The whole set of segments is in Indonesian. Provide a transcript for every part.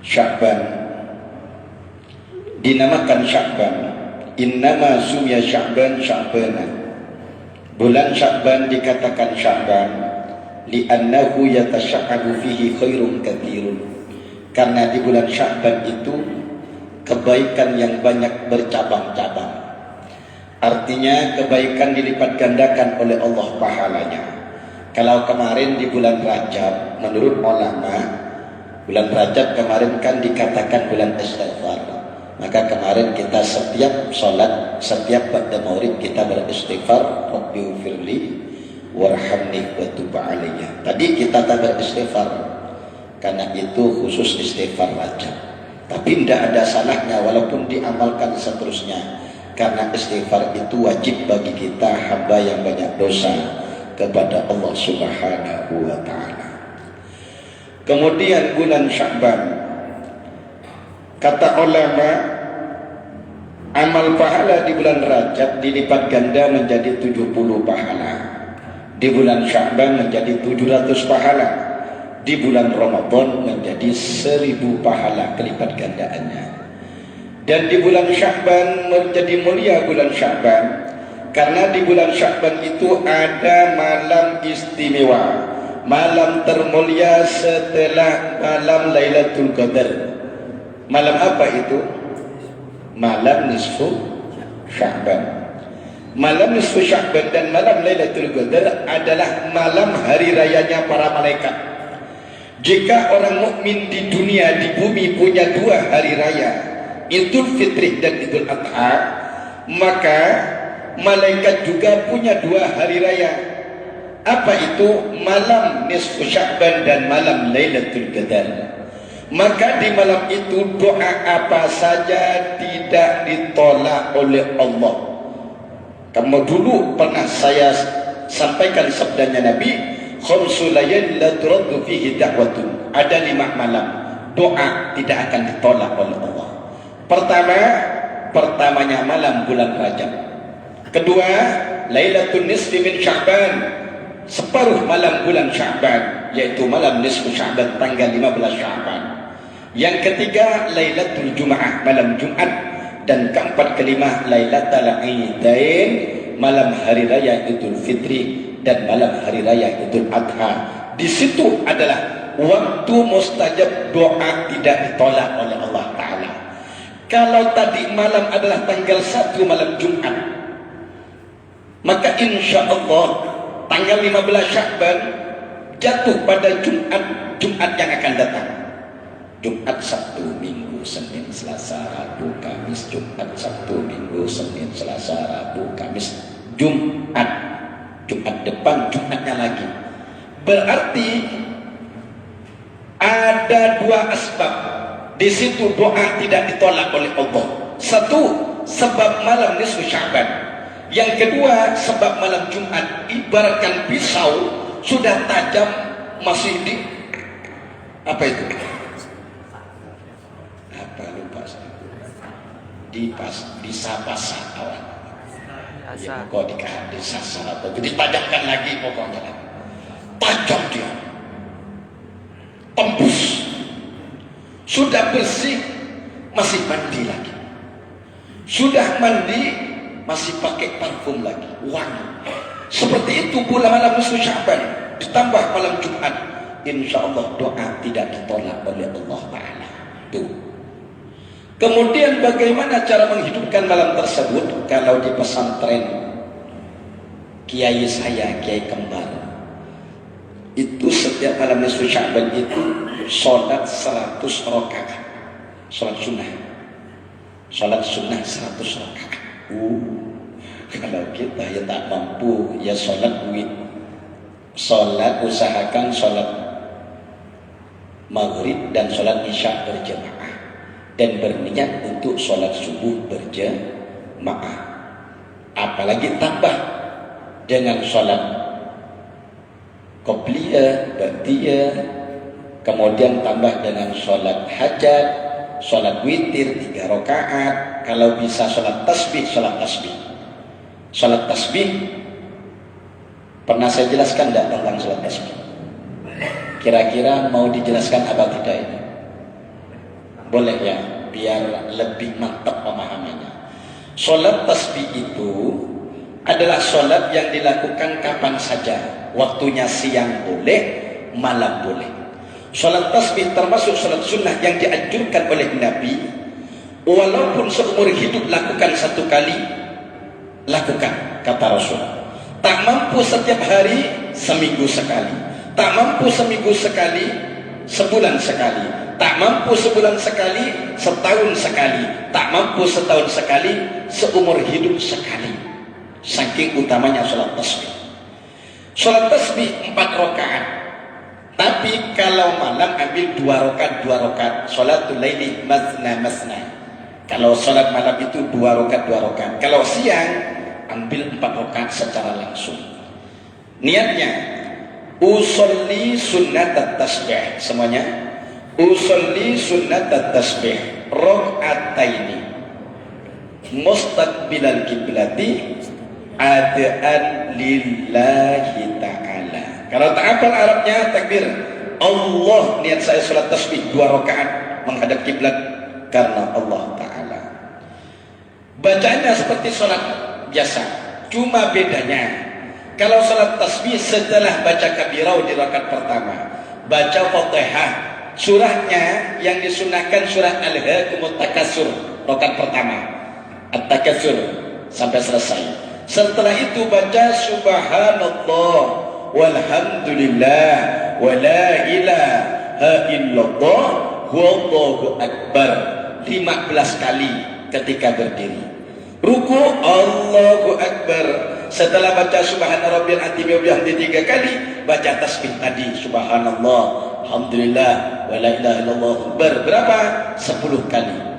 Sya'ban dinamakan Sya'ban, innama sumya Sya'ban Sya'banan. Bulan Sya'ban dikatakan Sya'ban li'annahu yatasya'abu fihi khairun katsirun, karena di bulan Sya'ban itu kebaikan yang banyak bercabang-cabang. Artinya kebaikan dilipat gandakan oleh Allah pahalanya. Kalau kemarin di bulan Rajab, menurut ulama, bulan Rajab kemarin kan dikatakan bulan istighfar. Maka kemarin kita setiap sholat, setiap ba'da maulid kita beristighfar, Rabbighfirli warhamni wa tub alayya. Tadi kita tak beristighfar karena itu khusus istighfar Rajab. Tapi tidak ada salahnya walaupun diamalkan seterusnya, karena istighfar itu wajib bagi kita hamba yang banyak dosa kepada Allah Subhanahu wa ta'ala. Kemudian bulan Sya'ban, kata ulama, amal pahala di bulan Rajab dilipat ganda menjadi 70 pahala, di bulan Sya'ban menjadi 700 pahala, di bulan Ramadan menjadi 1000 pahala kelipat gandaannya. Dan di bulan Sya'ban menjadi mulia bulan Sya'ban karena di bulan Sya'ban itu ada malam istimewa, malam termulia setelah malam Lailatul Qadar. Malam apa itu? Malam nisfu Sya'ban. Malam nisfu Sya'ban dan malam Lailatul Qadar adalah malam hari rayanya para malaikat. Jika orang mukmin di dunia, di bumi punya 2 hari raya, Idul Fitri dan Idul Adha, maka malaikat juga punya 2 hari raya. Apa itu? Malam nisfu Sya'ban dan malam Lailatul Qadar. Maka di malam itu doa apa saja tidak ditolak oleh Allah. Kamu dulu pernah saya sampaikan sabdanya Nabi, khamsul layal la turaddu fihi da'watun. Ada 5 malam doa tidak akan ditolak oleh Allah. Pertamanya malam bulan Rajab. Kedua, Lailatul Nisfi min Sya'ban, separuh malam bulan Sya'ban, yaitu malam nisfu Sya'ban tanggal 15 Sya'ban. Yang ketiga, Lailatul Jum'ah, malam Jumat. Dan keempat kelima, Lailatul Idain, malam hari raya Idul Fitri dan malam hari raya Idul Adha. Di situ adalah waktu mustajab doa tidak ditolak oleh Allah Ta'ala. Kalau tadi malam adalah tanggal 1 malam Jumat, maka insya Allah tanggal 15 Sya'ban jatuh pada Jumat yang akan datang. Jumat, Sabtu, Minggu, Senin, Selasa, Rabu, Kamis. Jumat, Sabtu, Minggu, Senin, Selasa, Rabu, Kamis. Jumat depan, Jumatnya lagi. Berarti ada 2 asbab. Di situ doa tidak ditolak oleh Allah. Satu, sebab malam nisfu Sya'ban. Yang kedua, sebab malam Jumat. Ibaratkan pisau sudah tajam masih di apa itu? Apa lupa saya. Disapa-sapa awal. Ya, pokok disasar atau ditajamkan lagi pokoknya. Tajam dia. Tembus. Sudah bersih masih mandi lagi. Sudah mandi masih pakai parfum lagi, wangi. Seperti itu pula malam nisfu Sya'ban ditambah malam Jumat, insya Allah doa tidak ditolak oleh Allah Ta'ala. Tuh. Kemudian bagaimana cara menghidupkan malam tersebut? Kalau di pesantren kiai saya, Kiai Kembar, itu setiap malam nisfu Sya'ban itu sholat 100 rakaat, sholat sunnah 100 rakaat. Kalau kita ya tak mampu, ya sholat usahakan sholat maghrib dan sholat isya berjamaah, dan berniat untuk sholat subuh berjamaah. Apalagi tambah dengan sholat qobliyah, ba'diyah, kemudian tambah dengan sholat hajat, sholat witir 3 rakaat. Kalau bisa sholat tasbih. Sholat tasbih pernah saya jelaskan tidak tentang sholat tasbih? Kira-kira mau dijelaskan apa tidak ini? Boleh ya, biar lebih mantap pemahamannya. Sholat tasbih itu adalah sholat yang dilakukan kapan saja. Waktunya siang boleh, malam boleh. Sholat tasbih termasuk sholat sunnah yang dianjurkan oleh Nabi. Walaupun seumur hidup lakukan satu kali, lakukan, kata Rasul. Tak mampu setiap hari, seminggu sekali. Tak mampu seminggu sekali, sebulan sekali. Tak mampu sebulan sekali, setahun sekali. Tak mampu setahun sekali, seumur hidup sekali. Saking utamanya sholat tasbih. Sholat tasbih 4 rakaat. Tapi kalau malam ambil 2 rakaat. Sholatul laili masna masna. Kalau sholat malam itu 2 rakaat. Kalau siang ambil 4 rakaat secara langsung. Niatnya usolli sunnat tasbih. Semuanya usolli sunnat tasbih rakaataini mustaqbilal kiblati adaan lillahi ta'ala. Kalau tak hafal Arabnya, takbir Allah, niat saya sholat tasbih 2 rakaat menghadap kiblat karena Allah Ta'ala. Bacaannya seperti sholat biasa, cuma bedanya kalau sholat tasbih setelah baca kabirah di rakaat pertama, baca Fatihah, surahnya yang disunahkan surah Al-Haakumut Takatsur rakaat pertama, At-Takatsur sampai selesai. Setelah itu baca subhanallah walhamdulillah wala ilaha illallah wallahu akbar 15 kali ketika berdiri. Ruku Allahu akbar. Setelah baca subhana rabbiyal azim wa bihamdihi 3 kali, baca tasbih tadi subhanallah alhamdulillah wala ilaha illallah akbar berapa? 10 kali.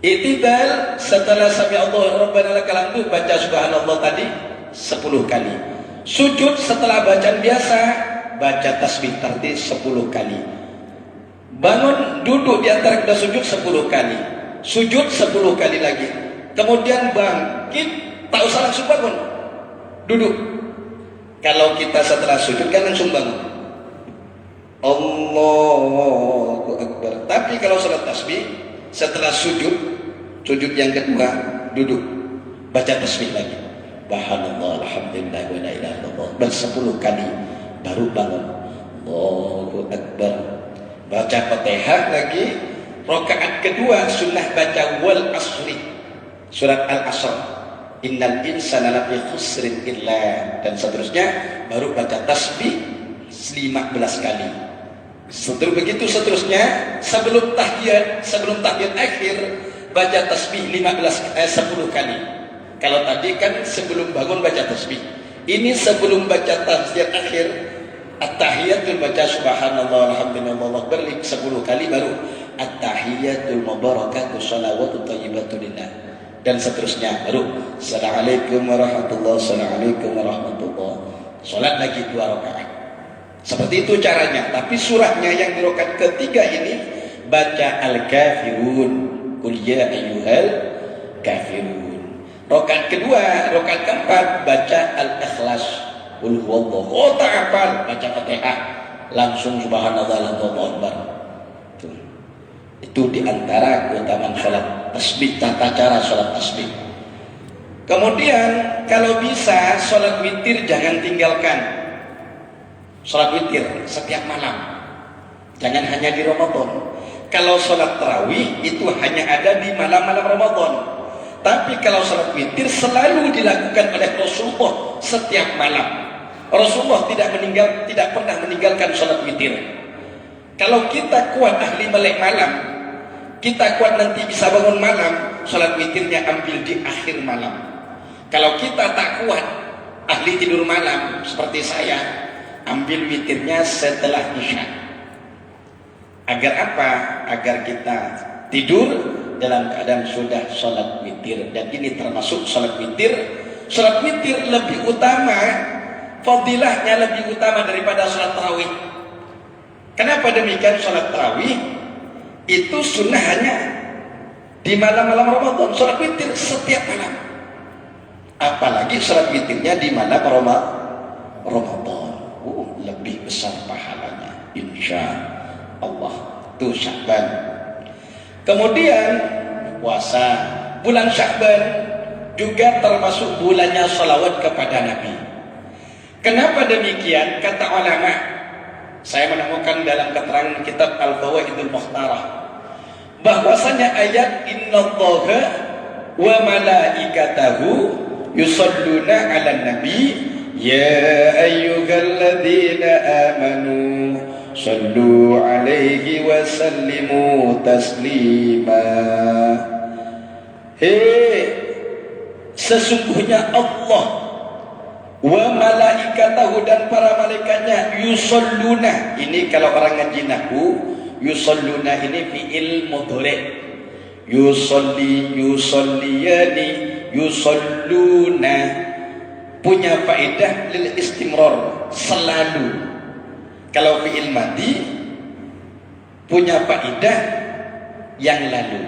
I'tidal setelah sami Allahu rabbana lakal hamdu, baca subhanallah tadi 10 kali. Sujud setelah bacaan biasa, baca tasbih tadi 10 kali. Bangun duduk di antara kedua sujud 10 kali. Sujud 10 kali lagi. Kemudian bangkit, tak usah langsung bangun. Duduk. Kalau kita setelah sujud kan langsung bangun. Allahu akbar. Tapi kalau salat tasbih setelah sujud yang kedua duduk, baca tasbih lagi. Subhanallah alhamdulillah wa la ilaha illallah 10 kali baru bangun. Allahu akbar. Baca Fatihah lagi. Rakaat kedua sunnah baca wal asri, surat Al-Asr, innal insana lafi khusrin illa, dan seterusnya. Baru baca tasbih 15 kali. Begitu seterusnya. Sebelum tahiyat akhir baca tasbih 10 kali. Kalau tadi kan sebelum bangun baca tasbih, ini sebelum baca tahiyat akhir, at-tahiyatul baca subhanallah alhamdulillah wallahu akbar 10 kali, baru at-tahiyatul mubarakatuh shalawatut thayyibatu lillah, dan seterusnya. Baru assalamualaikum warahmatullahi assalamualaikum warahmatullahi. Salat lagi 2 rakaat. Seperti itu caranya. Tapi surahnya yang di rakaat ketiga ini baca al-kafirun, qul ya ayyuhal kafirun. Rakaat kedua, rakaat keempat baca al-ikhlas, qul huwallahu. Oh tak hafal, baca Fatihah langsung subhanallah Allahu akbar. Itu diantara keutamaan sholat tasbih, tata cara sholat tasbih. Kemudian kalau bisa sholat witir jangan tinggalkan. Sholat witir setiap malam, jangan hanya di Ramadan. Kalau sholat tarawih itu hanya ada di malam-malam Ramadan. Tapi kalau sholat witir selalu dilakukan oleh Rasulullah setiap malam. Rasulullah tidak pernah meninggalkan sholat witir. Kalau kita kuat ahli melek malam, kita kuat nanti bisa bangun malam, sholat witirnya ambil di akhir malam. Kalau kita tak kuat ahli tidur malam seperti saya, ambil witirnya setelah isya. Agar apa? Agar kita tidur dalam keadaan sudah sholat witir. Dan ini termasuk sholat witir. Sholat witir lebih utama, fadilahnya lebih utama daripada sholat tarawih. Kenapa demikian? Sholat tarawih itu sunnah hanya di malam-malam Ramadan. Sholat witir setiap malam. Apalagi sholat witirnya di malam Ramadan. Lebih besar pahalanya insya Allah. Itu Sya'ban. Kemudian puasa bulan Sya'ban juga termasuk bulannya salawat kepada Nabi. Kenapa demikian? Kata ulama, saya menemukan dalam keterangan kitab Al-Fawaidul Mukhtarah bahwasanya ayat innallaha wa malaikatahu yusalluna 'alan nabi ya ayyuhalladzina amanu sallu 'alaihi wa sallimu taslima. Sesungguhnya Allah wa malaikatahu dan para malaikatnya yusalluna. Ini kalau orang ngaji nahwu, yusalluna ini fi'il mudhari. Yusalli, yusalliyani, yusalluna punya faedah lil istimrar, selalu. Kalau fi'il madi punya faedah yang lalu.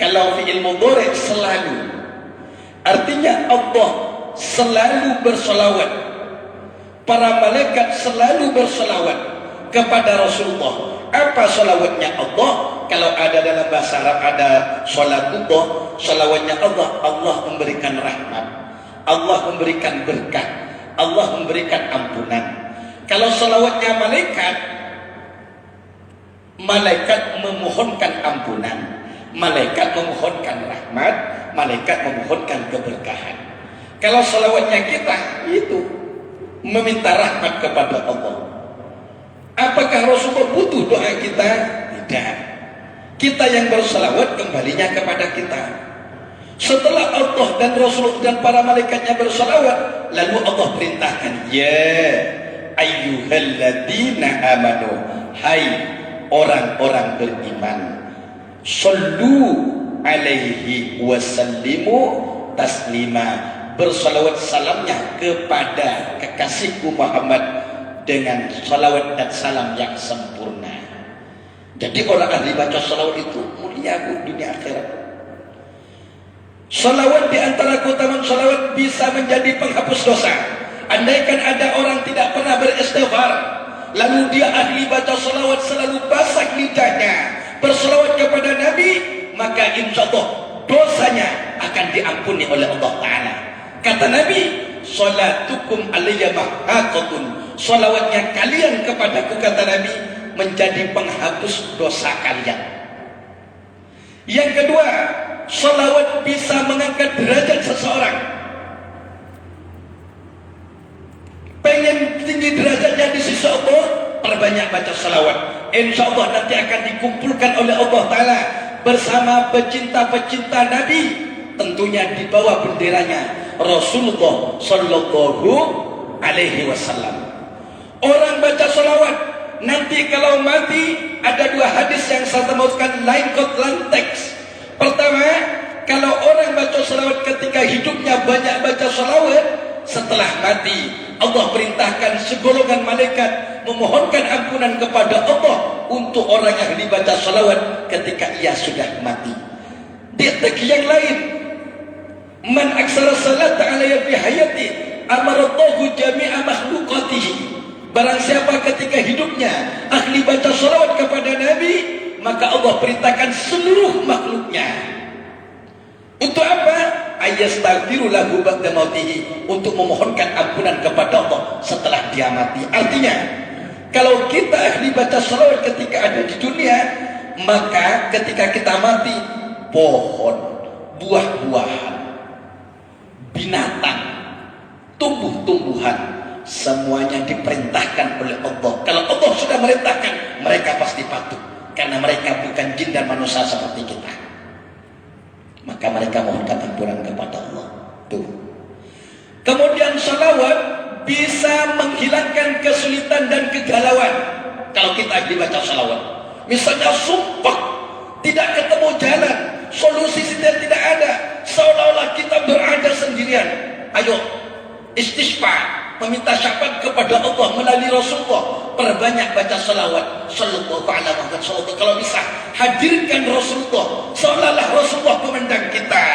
Kalau fi'il mudhari selalu. Artinya Allah selalu bersolawat, para malaikat selalu bersolawat kepada Rasulullah. Apa solawatnya Allah? Kalau ada dalam bahasa Arab ada sholatullah, solawatnya Allah, Allah memberikan rahmat, Allah memberikan berkah, Allah memberikan ampunan. Kalau solawatnya malaikat, malaikat memohonkan ampunan, malaikat memohonkan rahmat, malaikat memohonkan keberkahan. Kalau salawatnya kita itu meminta rahmat kepada Allah. Apakah Rasulullah butuh doa kita? Tidak. Kita yang bersalawat kembalinya kepada kita. Setelah Allah dan Rasul dan para malaikatnya bersalawat, lalu Allah perintahkan, ya ayyuhalladzina amanu, hai orang-orang beriman, sallu alaihi wasallimu taslima, bersalawat salamnya kepada kekasihku Muhammad dengan salawat dan salam yang sempurna. Jadi orang ahli baca salawat itu mulia dunia akhirat. Salawat di antara keutamaan salawat bisa menjadi penghapus dosa. Andaikan ada orang tidak pernah beristighfar, lalu dia ahli baca salawat selalu basah lidahnya bersalawat kepada Nabi, maka insya Allah dosanya akan diampuni oleh Allah Ta'ala. Kata Nabi, salatukum alayya mahaqatun, salawatnya kalian kepadaku, kata Nabi, menjadi penghapus dosa kalian. Yang kedua, salawat bisa mengangkat derajat seseorang. Pengen tinggi derajatnya di sisi Allah, perbanyak baca salawat. Insya Allah nanti akan dikumpulkan oleh Allah Ta'ala bersama pecinta-pecinta Nabi, tentunya di bawah benderanya Rasulullah Sallallahu Alaihi Wasallam. Orang baca salawat nanti kalau mati, ada dua hadis yang saya temukan lain kot lain teks. Pertama, kalau orang baca salawat ketika hidupnya banyak baca salawat, setelah mati Allah perintahkan segolongan malaikat memohonkan ampunan kepada Allah untuk orang yang dibaca salawat ketika ia sudah mati. Di teks yang lain, man aksara salat alaihi fi hayati amarallahu jami'a makhluqatihi, barang siapa ketika hidupnya ahli baca salawat kepada Nabi, maka Allah perintahkan seluruh makhluknya untuk apa? Ayastaghfiru lahu ba'da mautihi, untuk memohonkan ampunan kepada Allah setelah dia mati. Artinya, kalau kita ahli baca salawat ketika ada di dunia, maka ketika kita mati, pohon, buah-buahan, binatang, tumbuh-tumbuhan, semuanya diperintahkan oleh Allah. Kalau Allah sudah merintahkan, mereka pasti patuh, karena mereka bukan jin dan manusia seperti kita. Maka mereka mohonkan ampunan kepada Allah. Tuh. Kemudian salawat bisa menghilangkan kesulitan dan kegalauan. Kalau kita dibaca salawat, misalnya sumpah tidak ketemu jalan, solusi tidak ada, seolah-olah kita berada sendirian. Ayo istighfar, meminta syafaat kepada Allah melalui Rasulullah, perbanyak baca salawat sallallahu alaihi wasallam. Kalau bisa hadirkan Rasulullah, seolah-olah Rasulullah pemandang kita,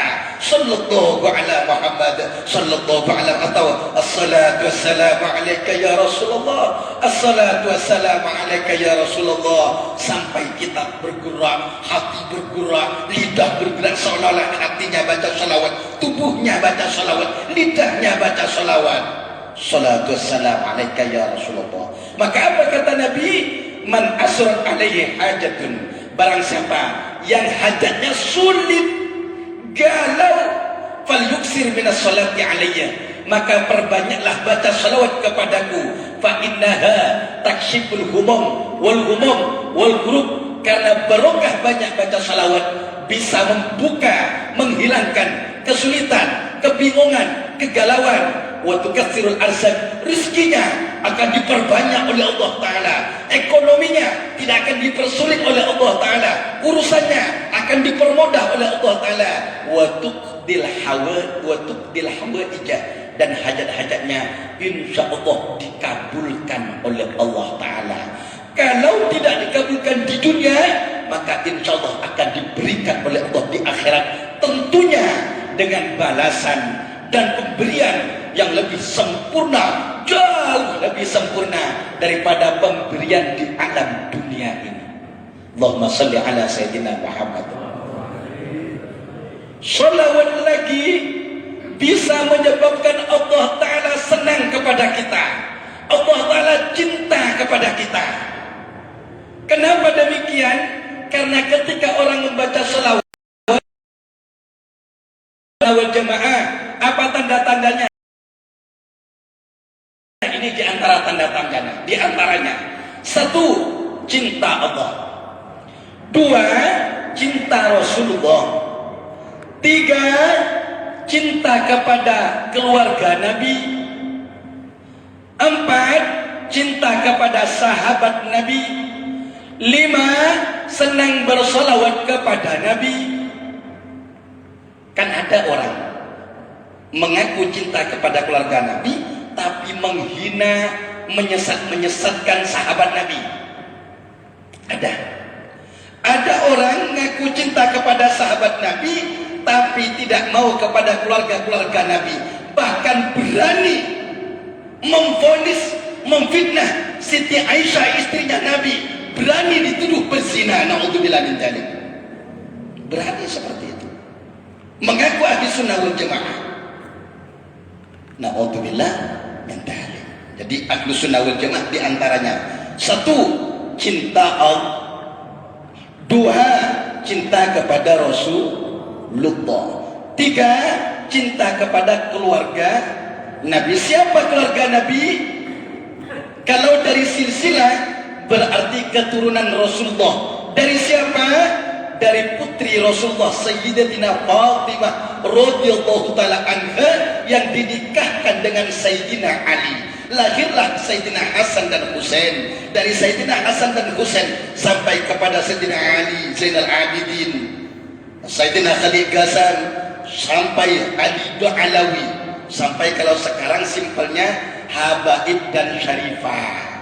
sallallahu ala Muhammad sallallahu ala atau assalatu wassalamu alaika ya Rasulullah, assalatu wassalamu alaika ya Rasulullah, sampai kita bergerak, hati bergerak, lidah bergerak, seolah-olah hatinya baca salawat, tubuhnya baca salawat, lidahnya baca salawat. Salatu wassalamu alaika ya Rasulullah. Maka apa kata Nabi? Man asrat alaihi hajatun, barang siapa yang hajatnya sulit, galau, falyuksir minas salati alayya, maka perbanyaklah baca salawat kepadaku. Fa innaha takshiful humum wal ghurub, karena barokah banyak baca salawat bisa membuka, menghilangkan kesulitan, kebingungan, kegalauan. Wa tukatsirul arzaq, rizkinya akan diperbanyak oleh Allah Ta'ala, ekonominya tidak akan dipersulit oleh Allah Ta'ala, urusannya akan dipermudah oleh Allah Ta'ala. Wa tuqdil hawaija, dan hajat-hajatnya insya Allah dikabulkan oleh Allah Ta'ala. Kalau tidak dikabulkan di dunia, maka insya Allah akan diberikan oleh Allah di akhirat, tentunya dengan balasan dan pemberian yang lebih sempurna, jauh lebih sempurna daripada pemberian di alam dunia ini. Allahumma salli ala Sayyidina Muhammad. Salawat lagi bisa menyebabkan Allah Ta'ala senang kepada kita, Allah Ta'ala cinta kepada kita. Kenapa demikian? Karena ketika orang membaca salawat jamaah, apa tanda-tandanya? Ini di antara tanda-tandanya. Di antaranya, 1, cinta Allah. 2, cinta Rasulullah. 3, cinta kepada keluarga Nabi. 4, cinta kepada sahabat Nabi. 5, senang bersolawat kepada Nabi. Kan ada orang mengaku cinta kepada keluarga Nabi, tapi menghina, menyesatkan sahabat Nabi. Ada orang mengaku cinta kepada sahabat Nabi, tapi tidak mau kepada keluarga-keluarga Nabi. Bahkan berani memvonis, memfitnah Siti Aisyah, istrinya Nabi. Berani dituduh berzina. Na'udzubillah min dzalik. Berani seperti itu. Mengaku ahli sunnah wal jamaah. Na'udzubillah min dzalik. Jadi ahli sunnah wal jamaah diantaranya, 1, cinta Allah. 2, cinta kepada Rasulullah. 3, cinta kepada keluarga Nabi. Siapa keluarga Nabi? Kalau dari silsilah berarti keturunan Rasulullah. Dari siapa? Dari putri Rasulullah Sayyidatina Fatimah radhiyallahu taala anha yang dinikahkan dengan Sayyidina Ali. Lahirlah Sayyidina Hasan dan Husain. Dari Sayyidina Hasan dan Husain sampai kepada Sayyidina Ali Zainal Abidin, Sayyidina Khalid Ghazan, sampai Ali Alawi, sampai kalau sekarang simpelnya Habaib dan Syarifah.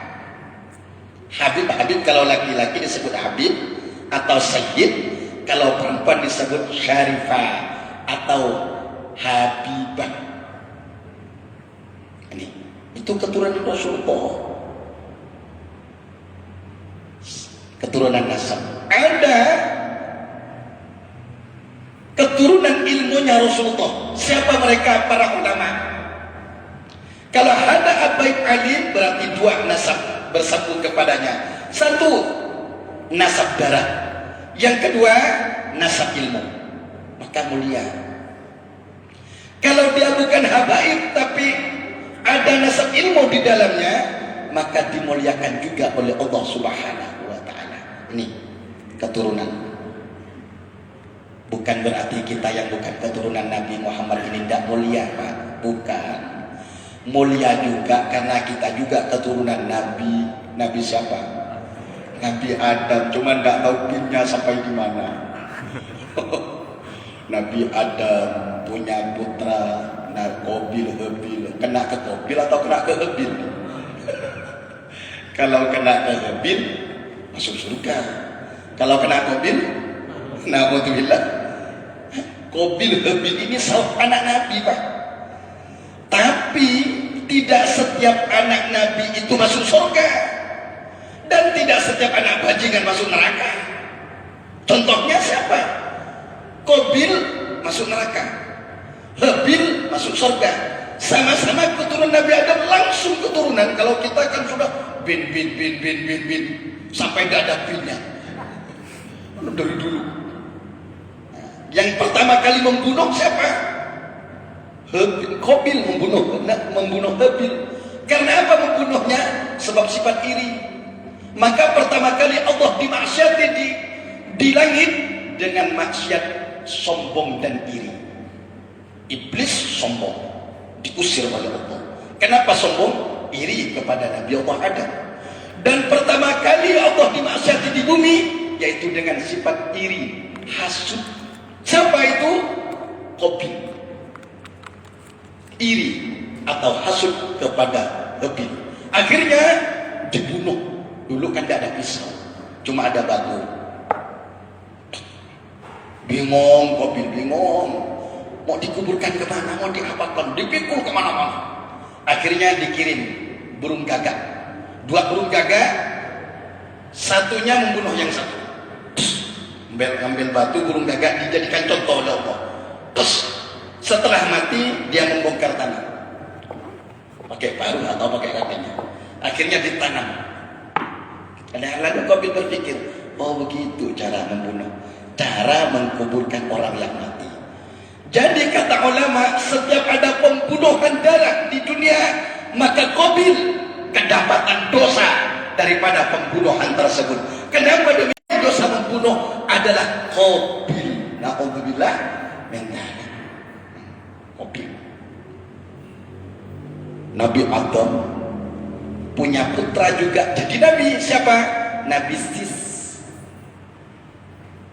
Habib kalau laki-laki disebut Habib atau Sayyid, kalau perempuan disebut Syarifah atau Habibah. Ini itu keturunan Rasulullah, keturunan nasab. Ada keturunan ilmunya Rasulullah. Siapa mereka? Para ulama. Kalau ada Habaib alim berarti 2 nasab bersambung kepadanya. 1, nasab darah. Yang kedua, nasab ilmu. Maka mulia. Kalau dia bukan habaib tapi ada nasab ilmu di dalamnya, maka dimuliakan juga oleh Allah Subhanahu wa taala. Ini keturunan. Bukan berarti kita yang bukan keturunan Nabi Muhammad ini tidak mulia, Pak. Bukan. Mulia juga karena kita juga keturunan Nabi. Nabi siapa? Nabi Adam, cuma nggak tahu pinnya sampai di mana. Nabi Adam punya putra Qabil, Habil. Kena ke Qabil atau kena ke Habil? Kalau kena ke Habil masuk surga. Kalau kena Qabil, na'udzubillah, Qabil Habil ini anak Nabi, Pak. Tapi tidak setiap anak Nabi itu masuk surga, dan tidak setiap anak bajingan masuk neraka. Contohnya siapa? Qabil masuk neraka, Habil masuk surga. Sama-sama keturunan Nabi Adam, langsung keturunan. Kalau kita kan sudah bin sampai gak ada binnya dari dulu. Yang pertama kali membunuh siapa? Qabil membunuh Habil. Karena apa membunuhnya? Sebab sifat iri. Maka pertama kali Allah dimaksiati di langit dengan maksiat sombong dan iri. Iblis sombong, diusir oleh Allah. Kenapa sombong? Iri kepada Nabi Allah Adam. Dan pertama kali Allah dimaksiati di bumi, yaitu dengan sifat iri, hasud. Siapa itu? Qabil. Iri atau hasud kepada Habil. Akhirnya dibunuh. Dulu kan tidak ada pisau, cuma ada batu. Bingung Qabil, bingung. Mau dikuburkan kemana, mau diapakan, dipikul kemana-mana. Akhirnya dikirim burung gagak. 2 burung gagak, satunya membunuh yang satu. Ambil batu burung gagak, dijadikan contoh oleh Allah. Setelah mati dia membongkar tanah, pakai paruh atau pakai kakinya. Akhirnya ditanam. Lalu Qabil berpikir, oh begitu cara membunuh, cara mengkuburkan orang yang mati. Jadi kata ulama, setiap ada pembunuhan darah di dunia, maka Qabil kedapatan dosa daripada pembunuhan tersebut. Kenapa demikian? Dosa membunuh adalah Qabil. Na'udzubillah min dzalik. Qabil. Nabi Adam punya putra juga jadi nabi. Siapa? Nabi Sis.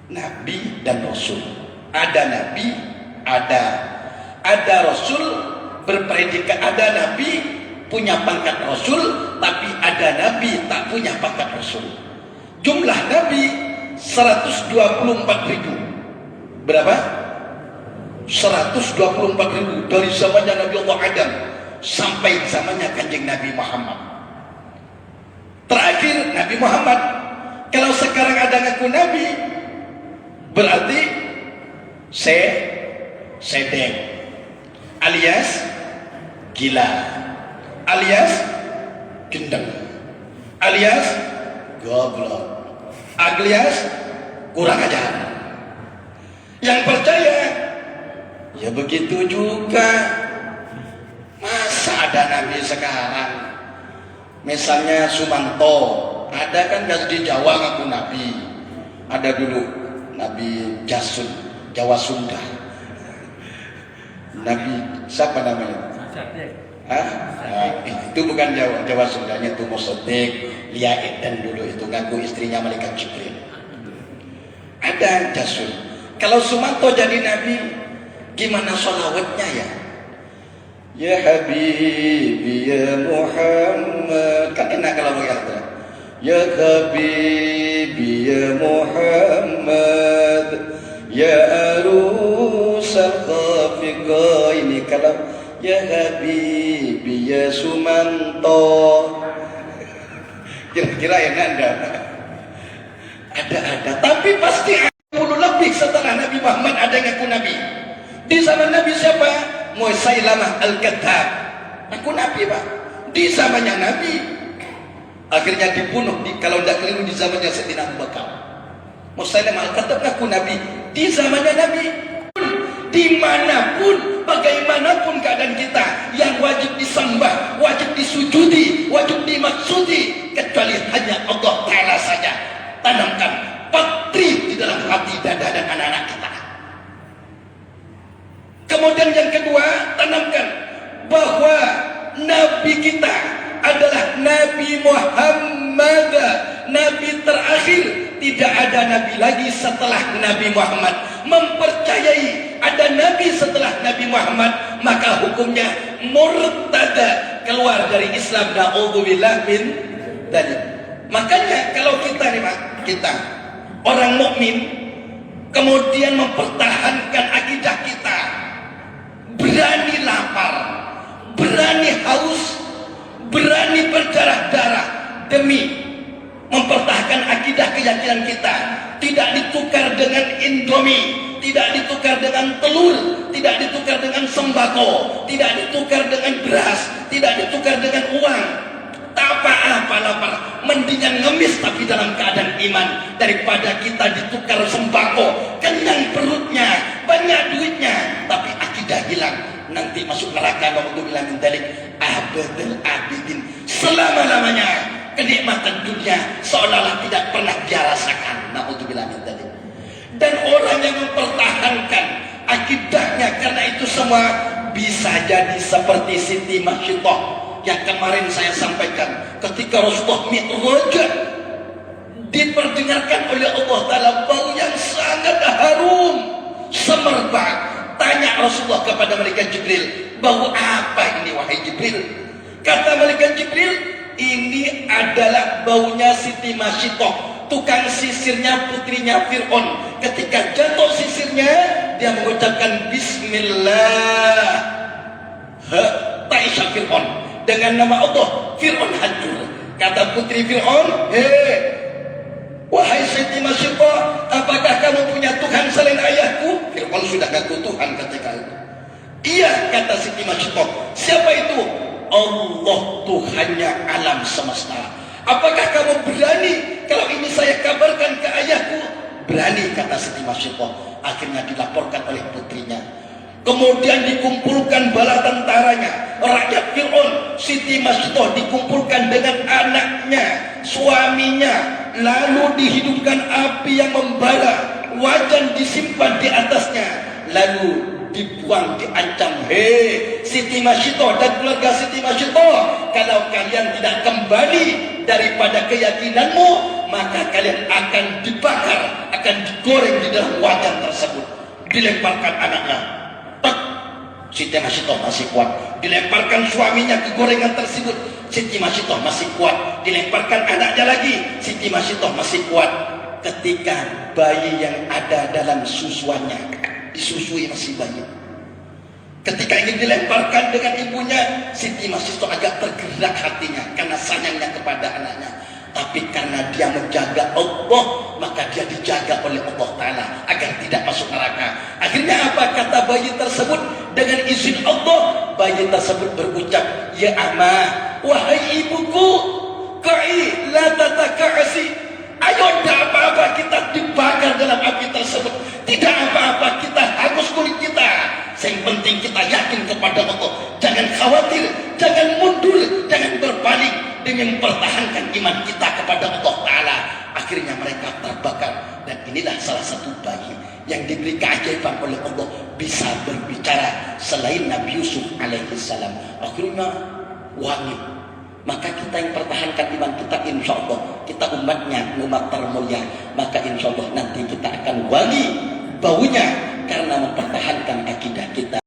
Nabi dan Rasul. Ada nabi, ada Rasul berpredikat, ada nabi punya pangkat Rasul, tapi ada nabi tak punya pangkat Rasul. Jumlah nabi 124.000. Berapa? 124.000 dari zamannya Nabi Allah Adam sampai zamannya Kanjeng Nabi Muhammad. Terakhir Nabi Muhammad. Kalau sekarang ada ngaku nabi, berarti sedeng, alias gila, alias gendeng, alias goblok, alias kurang ajar. Yang percaya ya begitu juga. Masa ada nabi sekarang? Misalnya Sumanto, ada kan di Jawa ngaku nabi. Ada dulu Nabi Jasun, Jawa Sunda. Nabi siapa namanya? Itu bukan Jawa Sundanya, itu Musodik, Lia Eden dulu itu ngaku istrinya Malaikat Jibril. Ada Jasun. Kalau Sumanto jadi nabi, gimana sholawatnya ya? Ya Habibi ya Muhammad, kan enak kalau begitu. Ya Habibi ya Muhammad, ya arusal khafiqa. Ini kalau ya Habibi ya Sumanto, kira-kira enak enggak? Ada, tapi pasti 10 lebih setelah Nabi Muhammad ada yang ngaku nabi. Di zaman Nabi siapa? Musailamah Al-Kadzdzab, ngaku nabi, Pak. Di zamannya Nabi, akhirnya dibunuh kalau tidak keliru di zamannya Sayyidina Abu Bakar. Musailamah Al-Kadzdzab ngaku nabi di zamannya Nabi. Dimanapun, bagaimanapun keadaan kita, yang wajib disembah, wajib disujudi, wajib dimaksudi, kecuali hanya Allah Ta'ala saja. Tanamkan patri di dalam hati, dada dan anak-anak kita. Kemudian yang kedua, tanamkan bahwa Nabi kita adalah Nabi Muhammad, Nabi terakhir. Tidak ada Nabi lagi setelah Nabi Muhammad. Mempercayai ada Nabi setelah Nabi Muhammad, maka hukumnya murtada, keluar dari Islam. Na'udzubillah min dzalik. Makanya kalau kita nih Pak, kita orang mukmin kemudian mempertahankan akidah berani haus, berani berdarah-darah demi mempertahankan akidah keyakinan kita. Tidak ditukar dengan Indomie, tidak ditukar dengan telur, tidak ditukar dengan sembako, tidak ditukar dengan beras, tidak ditukar dengan uang. Tak apa-apa lapar, mendingan ngemis tapi dalam keadaan iman daripada kita ditukar sembako, kenyang perutnya, banyak duitnya, tapi akidah hilang, nanti masuk neraka. Naudzubillah min dzalik, abadul abidin, selama-lamanya kenikmatan dunia seolah-olah tidak pernah dia rasakan. Naudzubillah min dzalik. Dan orang yang mempertahankan akidahnya karena itu semua bisa jadi seperti Siti Masyidah yang kemarin saya sampaikan, ketika Rasulullah Mi'raj diperdengarkan oleh Allah Ta'ala bau yang sangat harum semerbak. Tanya Rasulullah kepada malaikat Jibril, bau apa ini wahai Jibril? Kata malaikat Jibril, ini adalah baunya Siti Masyidah, tukang sisirnya putrinya Fir'aun. Ketika jatuh sisirnya, dia mengucapkan Bismillah, Taisha Fir'aun, dengan nama Allah, Fir'aun hancur. Kata putri Fir'aun, wahai Siti Masyidah, apakah kamu punya Tuhan selain ayahku? Fir'aun sudah ngaku Tuhan ketika itu. Iya, kata Siti Masyidah. Siapa itu? Allah, Tuhannya alam semesta. Apakah kamu berani kalau ini saya kabarkan ke ayahku? Berani, kata Siti Masyidah. Akhirnya dilaporkan oleh putrinya. Kemudian dikumpulkan bala tentaranya, rakyat Fir'aun. Siti Masyidah dikumpulkan dengan anaknya, suaminya, lalu dihidupkan api yang membara, wajan disimpan di atasnya, lalu dibuang, diancam. Siti Masyidah dan keluarga Siti Masyidah, kalau kalian tidak kembali daripada keyakinanmu, maka kalian akan dibakar, akan digoreng di dalam wajan tersebut. Dilemparkan anaknya, Siti Masyidah masih kuat. Dilemparkan suaminya ke gorengan tersebut, Siti Masyidah masih kuat. Dilemparkan anaknya lagi, Siti Masyidah masih kuat. Ketika bayi yang ada dalam susuannya, disusui masih bayi, ketika ingin dilemparkan dengan ibunya, Siti Masyidah agak tergerak hatinya karena sayangnya kepada anaknya. Tapi karena dia menjaga Allah, maka dia dijaga oleh Allah Ta'ala agar tidak masuk neraka. Akhirnya apa kata bayi tersebut? Dengan izin Allah, bayi tersebut berucap, ya amah, wahai ibuku, ka'i la tataka'asi, ayo tidak apa-apa kita dibakar dalam api tersebut, tidak apa-apa kita hangus kulit kita, yang penting kita yakin kepada Allah. Jangan khawatir, jangan mundur, jangan berbalik demi mempertahankan iman kita kepada Allah Ta'ala. Akhirnya mereka terbakar. Dan inilah salah satu bayi yang diberi keajaiban oleh Allah, bisa berbicara selain Nabi Yusuf alaihi salam. Akhirnya wangi. Maka kita yang pertahankan iman kita, insya Allah kita umatnya, umat termulia, maka insya Allah nanti kita akan wangi baunya karena mempertahankan akidah kita.